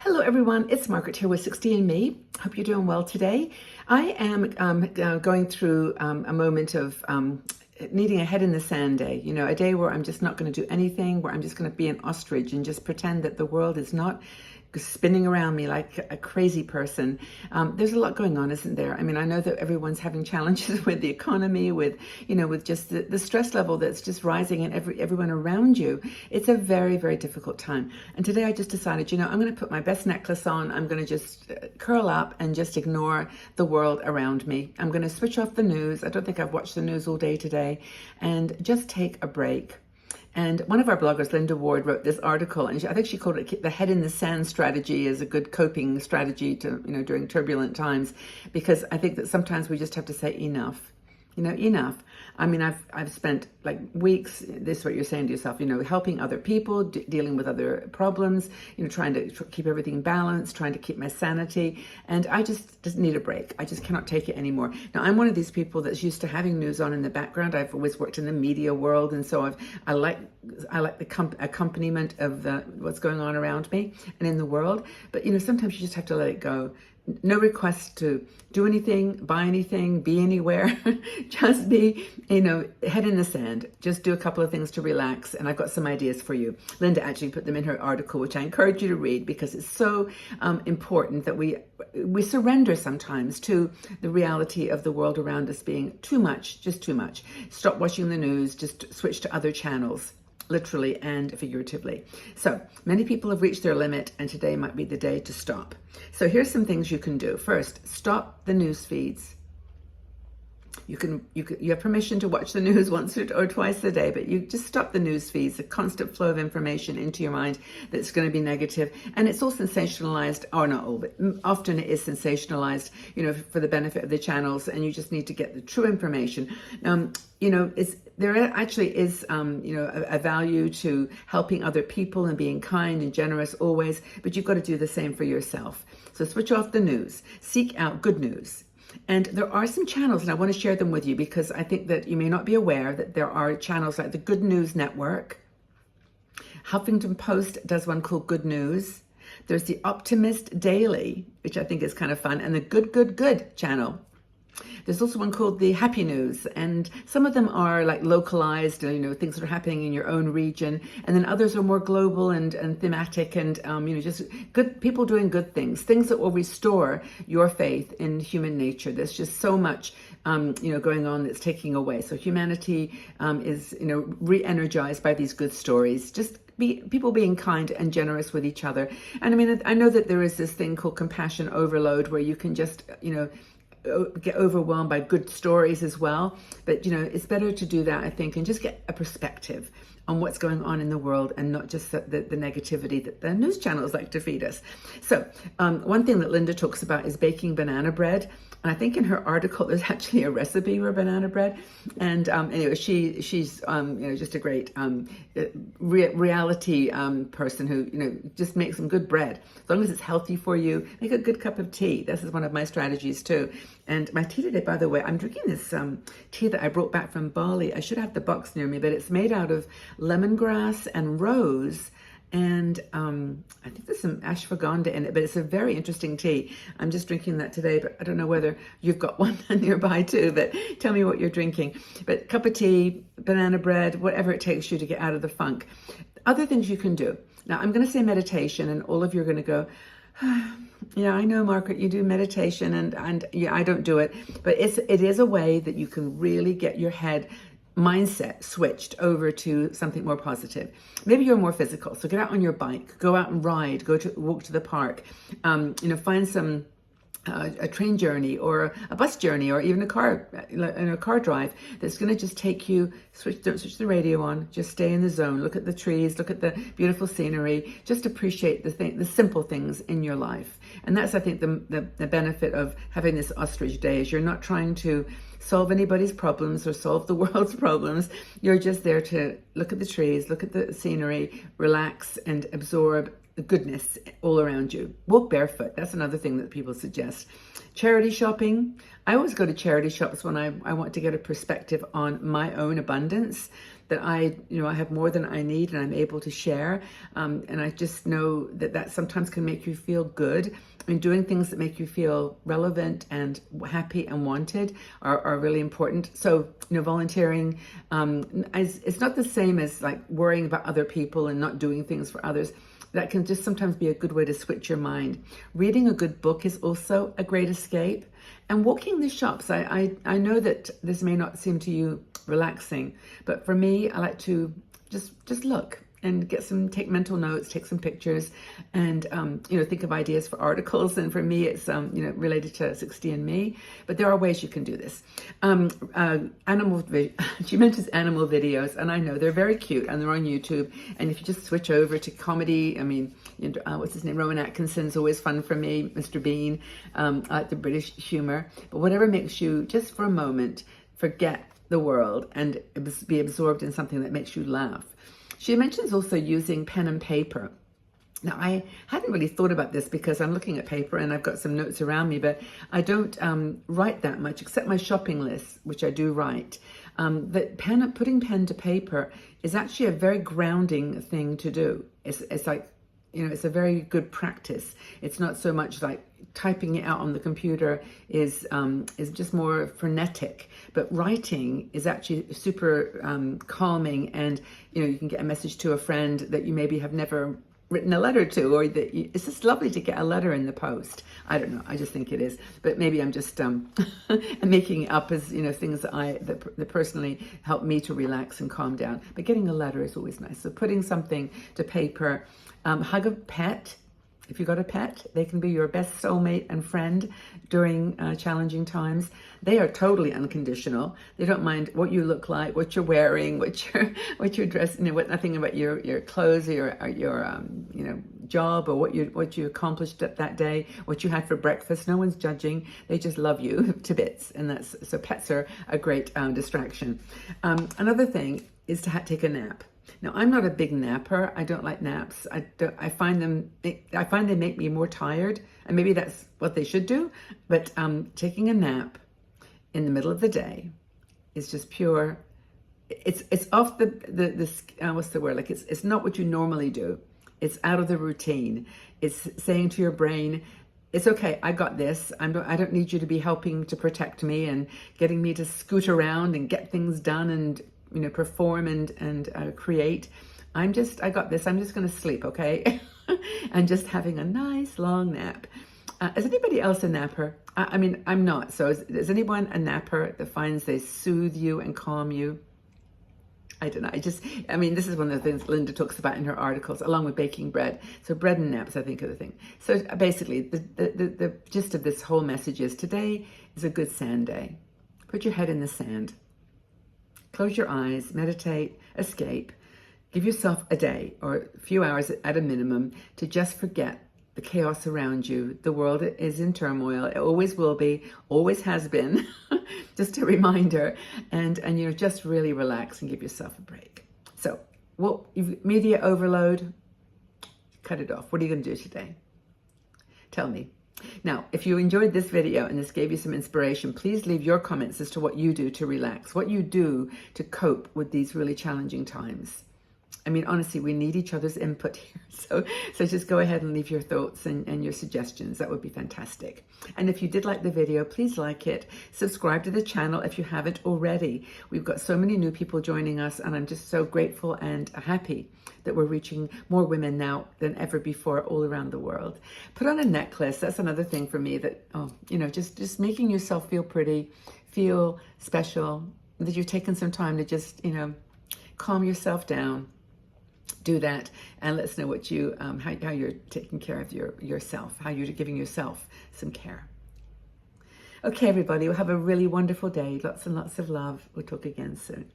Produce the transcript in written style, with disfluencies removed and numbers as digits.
Hello everyone, it's Margaret here with 60 and Me. Hope you're doing well today. I am going through a moment of needing a head in the sand day. You know, a day where I'm just not going to do anything, where I'm just going to be an ostrich and just pretend that the world is not spinning around me like a crazy person. There's a lot going on, isn't there? I mean, I know that everyone's having challenges with the economy, with just the stress level that's just rising in everyone around you. It's a very, very difficult time. And today I just decided, I'm going to put my best necklace on. I'm going to just curl up and just ignore the world around me. I'm going to switch off the news. I don't think I've watched the news all day today, and just take a break. And one of our bloggers, Linda Ward, wrote this article, and I think she called it the head in the sand strategy is a good coping strategy to, during turbulent times, because I think that sometimes we just have to say enough. Enough. I mean, I've spent like weeks, this is what you're saying to yourself, helping other people, dealing with other problems, trying to keep everything balanced, trying to keep my sanity. And I just need a break. I just cannot take it anymore. Now, I'm one of these people that's used to having news on in the background. I've always worked in the media world. And so I like the accompaniment of what's going on around me and in the world. But, sometimes you just have to let it go. No request to do anything, buy anything, be anywhere. Just be, head in the sand. Just do a couple of things to relax. And I've got some ideas for you. Linda actually put them in her article, which I encourage you to read because it's so important that we surrender sometimes to the reality of the world around us being too much, just too much. Stop watching the news, just switch to other channels. Literally and figuratively. So many people have reached their limit, and today might be the day to stop. So here's some things you can do. First, stop the news feeds. You have permission to watch the news once or twice a day, but you just stop the news feeds, a constant flow of information into your mind that's going to be negative. And it's all sensationalized, or not all, but often it is sensationalized, for the benefit of the channels, and you just need to get the true information. There actually is, a value to helping other people and being kind and generous always, but you've got to do the same for yourself. So switch off the news, seek out good news. And there are some channels, and I want to share them with you because I think that you may not be aware that there are channels like the Good News Network. Huffington Post does one called Good News. There's the Optimist Daily, which I think is kind of fun, and the Good channel. There's also one called the Happy News, and some of them are like localized, things that are happening in your own region, and then others are more global and thematic, and just good people doing good things that will restore your faith in human nature. There's just so much going on that's taking away. So humanity is re-energized by these good stories. Just people being kind and generous with each other. And I mean, I know that there is this thing called compassion overload where you can just get overwhelmed by good stories as well, but it's better to do that, I think, and just get a perspective on what's going on in the world and not just the negativity that the news channels like to feed us. So one thing that Linda talks about is baking banana bread. And I think in her article, there's actually a recipe for banana bread. And anyway, she's just a great reality person who, just makes some good bread. As long as it's healthy for you, make a good cup of tea. This is one of my strategies too. And my tea today, by the way, I'm drinking this tea that I brought back from Bali. I should have the box near me, but it's made out of lemongrass and rose. And I think there's some ashwagandha in it, but it's a very interesting tea. I'm just drinking that today, but I don't know whether you've got one nearby too, but tell me what you're drinking. But cup of tea, banana bread, whatever it takes you to get out of the funk. Other things you can do. Now, I'm going to say meditation, and all of you are going to go, yeah, I know, Margaret, you do meditation, and yeah, I don't do it. But it is a way that you can really get your head mindset switched over to something more positive. Maybe you're more physical, so get out on your bike, go out and ride, walk to the park, find some a train journey or a bus journey or even a car drive that's going to just take you. Don't switch the radio on, just stay in the zone, look at the trees, look at the beautiful scenery, just appreciate the simple things in your life. And that's, I think, the benefit of having this ostrich day is you're not trying to solve anybody's problems or solve the world's problems. You're just there to look at the trees, look at the scenery, relax and absorb the goodness all around you. Walk barefoot. That's another thing that people suggest. Charity shopping. I always go to charity shops when I want to get a perspective on my own abundance. that I have more than I need and I'm able to share. And I just know that sometimes can make you feel good. I mean, doing things that make you feel relevant and happy and wanted are really important. So, volunteering, it's not the same as like worrying about other people and not doing things for others. That can just sometimes be a good way to switch your mind. Reading a good book is also a great escape. And walking the shops, I know that this may not seem to you relaxing, but for me, I like to just look and take mental notes, take some pictures, and think of ideas for articles. And for me, it's related to 60andMe. But there are ways you can do this. She mentions animal videos, and I know they're very cute, and they're on YouTube. And if you just switch over to comedy, I mean, what's his name? Rowan Atkinson's always fun for me. Mr. Bean. I like the British humor. But whatever makes you just for a moment forget the world and be absorbed in something that makes you laugh. She mentions also using pen and paper. Now, I hadn't really thought about this because I'm looking at paper and I've got some notes around me, but I don't write that much except my shopping list, which I do write. That putting pen to paper is actually a very grounding thing to do. It's like, it's a very good practice. It's not so much like typing it out on the computer is just more frenetic, but writing is actually super calming, and you can get a message to a friend that you maybe have never written a letter to, or it's just lovely to get a letter in the post. I don't know, I just think it is, but maybe I'm just I'm making it up as things that personally help me to relax and calm down. But getting a letter is always nice. So putting something to paper, hug a pet. If you've got a pet, they can be your best soulmate and friend during challenging times. They are totally unconditional. They don't mind what you look like, what you're wearing, what you're dressed, nothing about your clothes or your job or what you accomplished that day, what you had for breakfast. No one's judging. They just love you to bits, and so pets are a great distraction. Another thing is to take a nap. Now, I'm not a big napper. I don't like naps. I find they make me more tired, and maybe that's what they should do. But taking a nap in the middle of the day is just pure. It's off the what's the word? Like it's not what you normally do. It's out of the routine. It's saying to your brain, it's okay, I got this. I don't need you to be helping to protect me and getting me to scoot around and get things done and perform and create. I got this. I'm just going to sleep, okay? And just having a nice long nap. Is anybody else a napper? I mean, I'm not. So is anyone a napper that finds they soothe you and calm you? I don't know. This is one of the things Linda talks about in her articles, along with baking bread. So bread and naps, I think, are the thing. So basically, the gist of this whole message is today is a good sand day. Put your head in the sand. Close your eyes, meditate, escape. Give yourself a day or a few hours at a minimum to just forget the chaos around you. The world is in turmoil. It always will be, always has been. Just a reminder. And just really relax and give yourself a break. So, media overload, cut it off. What are you going to do today? Tell me. Now, if you enjoyed this video and this gave you some inspiration, please leave your comments as to what you do to relax, what you do to cope with these really challenging times. I mean, honestly, we need each other's input here. So just go ahead and leave your thoughts and your suggestions. That would be fantastic. And if you did like the video, please like it. Subscribe to the channel if you haven't already. We've got so many new people joining us, and I'm just so grateful and happy that we're reaching more women now than ever before all around the world. Put on a necklace. That's another thing for me that, just making yourself feel pretty, feel special, that you've taken some time to just, calm yourself down. Do that, and let us know what you how you're taking care of yourself, how you're giving yourself some care. Okay, everybody, we'll have a really wonderful day. Lots and lots of love. We'll talk again soon.